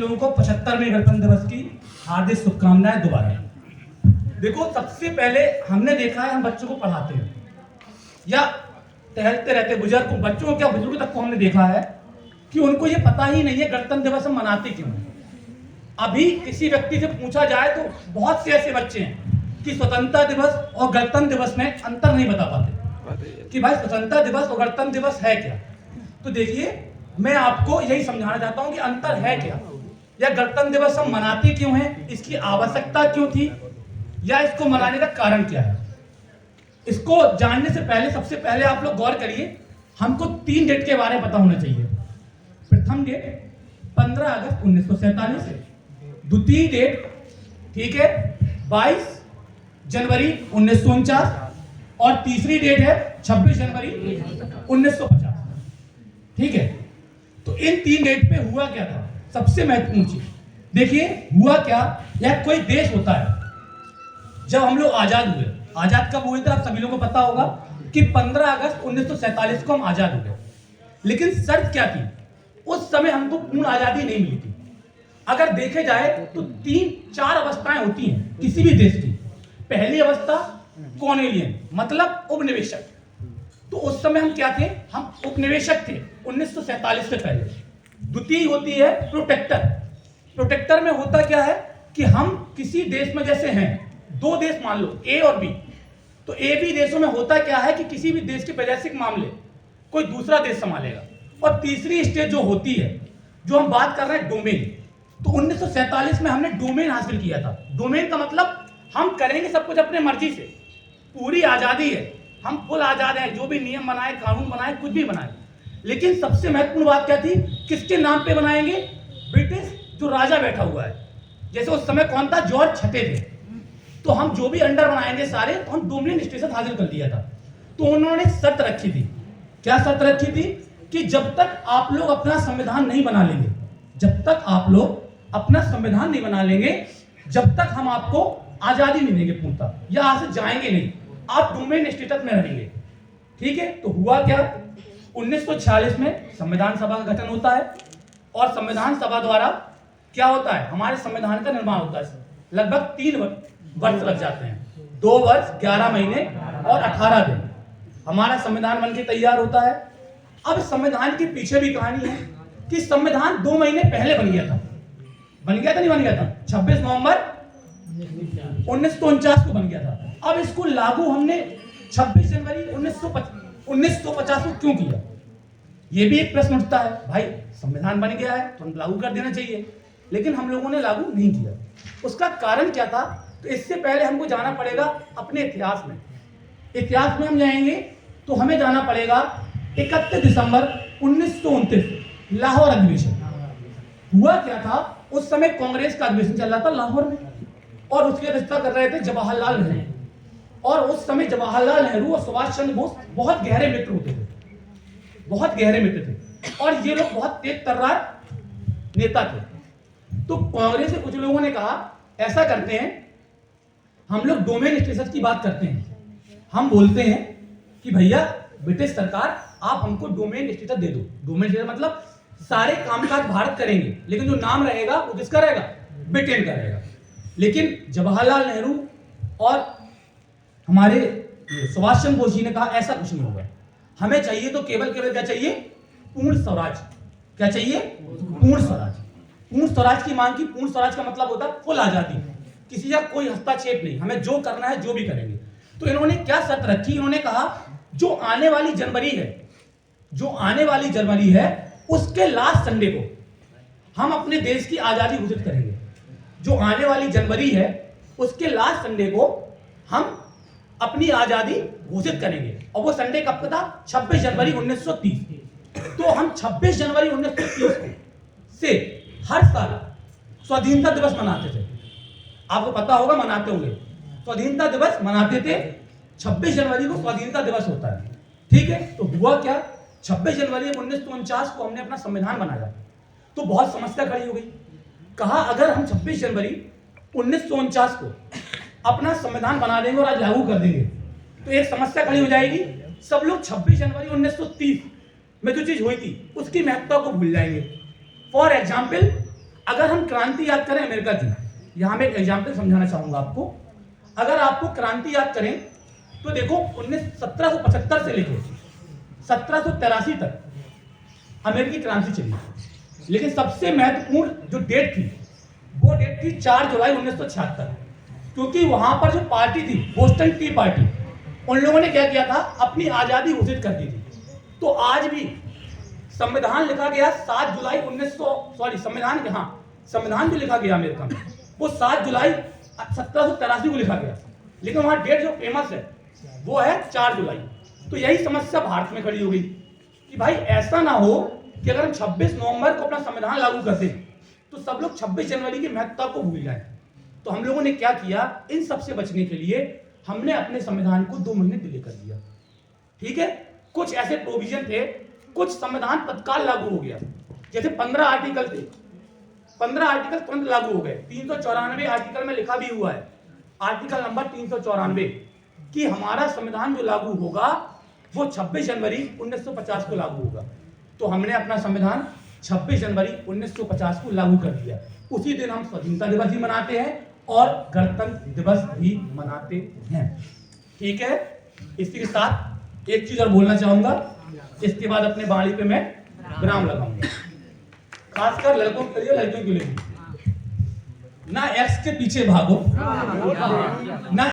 लोगों को 75वें गणतंत्र दिवस की हार्दिक शुभकामनाएं दोबारा। देखो, सबसे पहले हमने देखा है, हम बच्चों को पढ़ाते हैं या टहलते रहते बुजुर्ग बच्चों को, क्या बुजुर्गों तक को हमने देखा है कि उनको ये पता ही नहीं है गणतंत्र दिवस हम मनाते क्यों हैं। अभी किसी व्यक्ति से पूछा जाए तो बहुत से ऐसे बच्चे हैं कि स्वतंत्रता दिवस और गणतंत्र दिवस में अंतर नहीं बता पाते कि भाई स्वतंत्रता दिवस और गणतंत्र दिवस है क्या। तो देखिए, मैं आपको यही समझाना चाहता हूं कि अंतर है क्या, या गणतंत्र दिवस हम मनाते क्यों हैं, इसकी आवश्यकता क्यों थी, या इसको मनाने का कारण क्या है। इसको जानने से पहले सबसे पहले आप लोग गौर करिए, हमको 3 डेट के बारे में पता होना चाहिए। प्रथम डेट 15 अगस्त 1947 है, द्वितीय डेट ठीक है 22 जनवरी 1949 और तीसरी डेट है 26 जनवरी 1950। ठीक है, तो इन 3 डेट पे हुआ क्या था, सबसे महत्वपूर्ण चीज देखिए हुआ क्या। यह कोई देश होता है, जब हम लोग आजाद हुए, आजाद कब हुए थे आप सभी लोगों को पता होगा कि 15 अगस्त 1947 को हम आजाद हो गए। लेकिन शर्त क्या थी, उस समय हमको पूर्ण आजादी नहीं मिली थी। अगर देखे जाए तो 3-4 अवस्थाएं होती हैं किसी भी देश की। पहली अवस्था कॉलोनियल मतलब उपनिवेशक, तो उस समय हम क्या थे, हम उपनिवेशक थे 1947 से पहले। द्वितीय होती है प्रोटेक्टर। प्रोटेक्टर में होता क्या है कि हम किसी देश में जैसे हैं, 2 देश मान लो ए और बी, तो ए बी देशों में होता क्या है कि किसी भी देश के वैदेशिक मामले कोई दूसरा देश संभालेगा। और तीसरी स्टेज जो होती है, जो हम बात कर रहे हैं डोमेन, तो 1947 में हमने डोमेन हासिल किया था। डोमेन का मतलब हम करेंगे सब कुछ अपने मर्जी से, पूरी आजादी है, हम फुल आजाद हैं, जो भी नियम बनाए, कानून बनाए, कुछ भी बनाए। लेकिन सबसे महत्वपूर्ण बात क्या थी, किसके नाम पे बनाएंगे, ब्रिटिश जो राजा बैठा हुआ है, जैसे उस समय कौन था, जॉर्ज छठे थे, तो हम जो भी अंडर बनाएंगे सारे, तो हम डोमिनियन स्टेटस हासिल कर लिया था। तो उन्होंने शर्त रखी थी, क्या शर्त रखी थी कि जब तक आप लोग अपना संविधान नहीं बना लेंगे, जब तक आप लोग अपना संविधान नहीं बना लेंगे, जब तक हम आपको आजादी नहीं देंगे पूर्णतः, या यहां से जाएंगे नहीं, आप डोमिनियन स्टेटस में रहेंगे। ठीक है, तो हुआ क्या, 1946 में संविधान सभा का गठन होता है और संविधान सभा द्वारा क्या होता है, हमारे संविधान का निर्माण होता है। लगभग 3 वर्ष लग जाते हैं, 2 वर्ष 11 महीने और 18 दिन हमारा संविधान बनके तैयार होता है। अब संविधान के पीछे भी कहानी है कि संविधान 2 महीने पहले बन गया था नहीं बन गया था, 26 नवंबर 1949 को बन गया था। अब इसको लागू हमने 26 जनवरी 1950 को क्यों किया, यह भी एक प्रश्न उठता है। भाई संविधान बन गया है तो हम लागू कर देना चाहिए, लेकिन हम लोगों ने लागू नहीं किया। उसका कारण क्या था, तो इससे पहले हमको जाना पड़ेगा अपने इतिहास में। इतिहास में हम जाएंगे तो हमें जाना पड़ेगा 31 दिसंबर 1929 लाहौर अधिवेशन। हुआ क्या था, उस समय कांग्रेस का अधिवेशन चल रहा था लाहौर में, और उसकी अध्यक्षता कर रहे थे जवाहरलाल नेहरू। और उस समय जवाहरलाल नेहरू और सुभाष चंद्र बोस बहुत गहरे मित्र होते थे, बहुत गहरे मित्र थे, और ये लोग बहुत तेज तर्रार नेता थे। तो कांग्रेस के कुछ लोगों ने कहा ऐसा करते हैं, हम लोग डोमेन स्टेटस की बात करते हैं, हम बोलते हैं कि भैया ब्रिटिश सरकार आप हमको डोमेन स्टेटस दे दो। डोमेन स्टेटस मतलब सारे कामकाज भारत करेंगे, लेकिन जो नाम रहेगा वो किसका रहेगा, ब्रिटेन का रहेगा। लेकिन जवाहरलाल नेहरू और हमारे सुभाष चंद्र बोस जी ने कहा ऐसा कुछ नहीं होगा, हमें चाहिए तो केवल क्या चाहिए, पूर्ण स्वराज। क्या चाहिए, पूर्ण स्वराज। पूर्ण स्वराज की मांग की। पूर्ण स्वराज का मतलब होता है फुल आजादी, किसी का कोई हस्तक्षेप नहीं, हमें जो करना है जो भी करेंगे। तो इन्होंने क्या शर्त रखी, इन्होंने कहा जो आने वाली जनवरी है उसके लास्ट संडे को हम अपने देश की आजादी घोषित करेंगे। जो आने वाली जनवरी है उसके लास्ट संडे को हम अपनी आजादी घोषित करेंगे। और वो संडे कब का था, 26 जनवरी 1930। तो हम 26 जनवरी 1930 से हर साल स्वाधीनता दिवस मनाते थे। आपको पता होगा, मनाते होंगे, स्वाधीनता दिवस मनाते थे। 26 जनवरी को स्वाधीनता दिवस होता है। ठीक है, तो हुआ क्या, 26 जनवरी 1949 को हमने अपना संविधान बनाया, तो बहुत समस्या खड़ी हो गई। कहा अगर हम 26 जनवरी 1949 को अपना संविधान बना देंगे और आज लागू कर देंगे, तो एक समस्या खड़ी हो जाएगी, सब लोग 26 जनवरी 1930 में जो चीज हुई थी उसकी महत्ता को भूल जाएंगे। फॉर एग्जाम्पल, अगर हम क्रांति याद करें अमेरिका की, यहाँ मैं एक एग्जाम्पल समझाना चाहूंगा आपको। अगर आपको क्रांति याद करें तो देखो 1775 से लेकर 1783 तक अमेरिकी क्रांति चली, लेकिन सबसे महत्वपूर्ण जो डेट थी वो डेट थी 4 जुलाई 1976, क्योंकि वहां पर जो पार्टी थी बोस्टन टी पार्टी, उन लोगों ने क्या किया था, अपनी आजादी घोषित कर दी थी। तो आज भी संविधान लिखा गया 7 जुलाई 1900 संविधान जो लिखा गया अमेरिका में वो 7 जुलाई 1783 को लिखा गया, लेकिन वहां डेट जो फेमस है वो है 4 जुलाई। तो यही समस्या भारत में खड़ी हो गई कि भाई ऐसा ना हो कि अगर हम 26 नवंबर को अपना संविधान लागू करते तो सब लोग 26 जनवरी की महत्ता को भूल जाए। तो हम लोगों ने क्या किया, इन सब से बचने के लिए हमने अपने संविधान को 2 महीने डिले कर दिया। ठीक है, कुछ ऐसे प्रोविजन थे, कुछ संविधान तत्काल लागू हो गया, जैसे 15 आर्टिकल थे, 15 आर्टिकल तुरंत लागू हो गए। 394 आर्टिकल में लिखा भी हुआ है, आर्टिकल नंबर 394, कि हमारा संविधान जो लागू होगा वो 26 जनवरी 1950 को लागू होगा। तो हमने अपना संविधान 26 जनवरी 1950 को लागू कर दिया। उसी दिन हम स्वतंत्रता दिवस भी मनाते हैं और गणतंत्र दिवस भी मनाते हैं। ठीक है, इसी के साथ एक चीज और बोलना चाहूंगा, इसके बाद अपने बाणी पे मैं विराम लगाऊंगा। खासकर लड़कों के लिए, लड़कियों के लिए, ना एक्स के पीछे भागो, ना